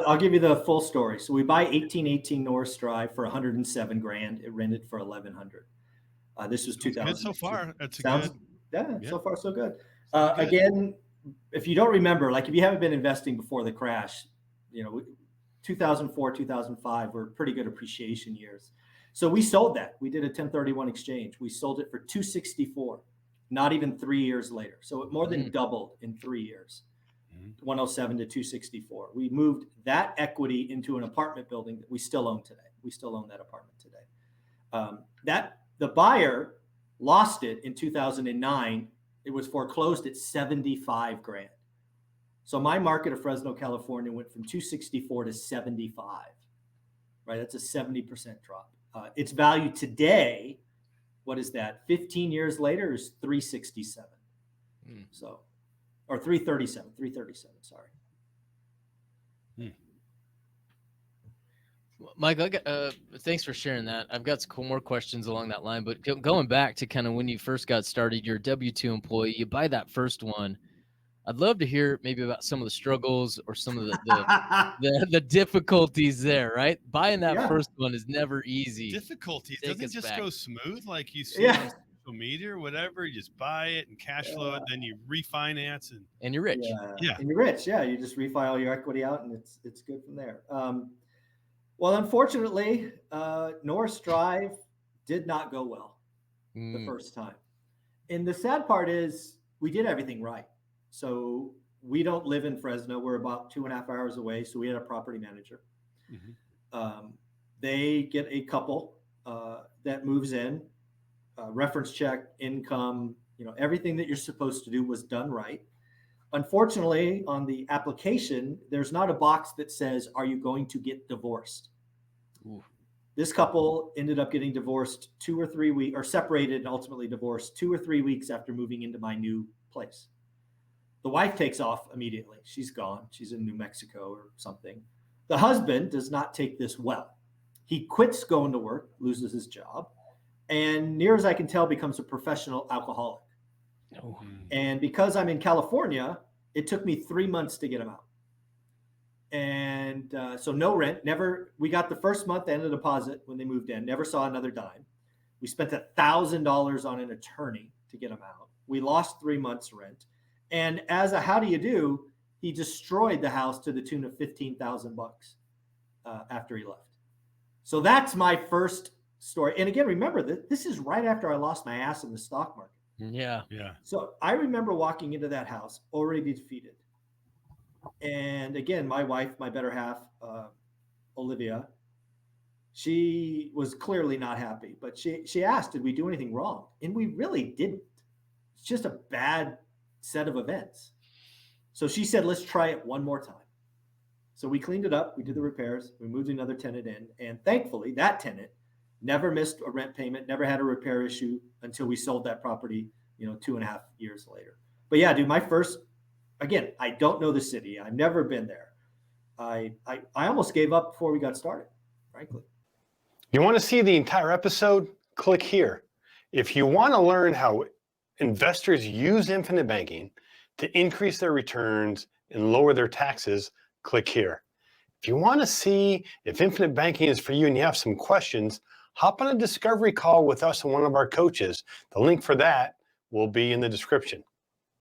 I'll give you the full story. So we buy 1818 Norris Drive for 107 grand. It rented for 1100. This was 2000. Good so far. That's Sounds good. Yeah, Yeah. so far so good. Good. Again, if you don't remember, like if you haven't been investing before the crash, 2004, 2005 were pretty good appreciation years. So we sold that. We did a 1031 exchange. We sold it for 264, not even 3 years later. So it more than doubled in 3 years. 107 to 264. We moved that equity into an apartment building that we still own today. We still own that apartment today. That the buyer lost it in 2009. It was foreclosed at 75 grand. So my market of Fresno, California went from 264 to 75, right? That's a 70% drop. Its value today, what is that? 15 years later is 367. So, or 337, sorry. Michael, thanks for sharing that. I've got some more questions along that line, but going back to kind of when you first got started, you're a W-2 employee, you buy that first one. I'd love to hear maybe about some of the struggles or some of the difficulties there, right? Buying that first one is never easy. Difficulties. Doesn't it just go smooth like you see on social media or whatever? You just buy it and cash flow it, then you refinance and you're rich. Yeah. And you're rich. Yeah. You just refi all your equity out and it's good from there. Well, unfortunately, Norris Drive did not go well the first time. And the sad part is we did everything right. So we don't live in Fresno. We're about 2.5 hours away. So we had a property manager. They get a couple that moves in, reference check, income, everything that you're supposed to do was done right. Unfortunately, on the application, there's not a box that says, are you going to get divorced? Ooh. This couple ended up getting divorced 2 or 3 weeks, or separated and ultimately divorced 2 or 3 weeks after moving into my new place. The wife takes off immediately. She's gone. She's in New Mexico or something. The husband does not take this well. He quits going to work, loses his job, and near as I can tell, becomes a professional alcoholic. Oh. And because I'm in California, it took me 3 months to get him out. And so no rent, we got the first month and a deposit when they moved in, never saw another dime. We spent $1,000 on an attorney to get him out. We lost 3 months rent. And as a how do you do, he destroyed the house to the tune of $15,000 after he left. So that's my first story. And again, remember that this is right after I lost my ass in the stock market. Yeah. So I remember walking into that house already defeated. And again, my wife, my better half, Olivia, she was clearly not happy, but she asked, did we do anything wrong? And we really didn't. It's just a bad set of events. So she said, let's try it one more time. So we cleaned it up. We did the repairs. We moved another tenant in. And thankfully, that tenant never missed a rent payment, never had a repair issue until we sold that property, 2.5 years later. But yeah, dude, again, I don't know the city. I've never been there. I almost gave up before we got started, frankly. You want to see the entire episode? Click here. If you want to learn how investors use infinite banking to increase their returns and lower their taxes, click here. If you want to see if infinite banking is for you and you have some questions, hop on a discovery call with us and one of our coaches. The link for that will be in the description.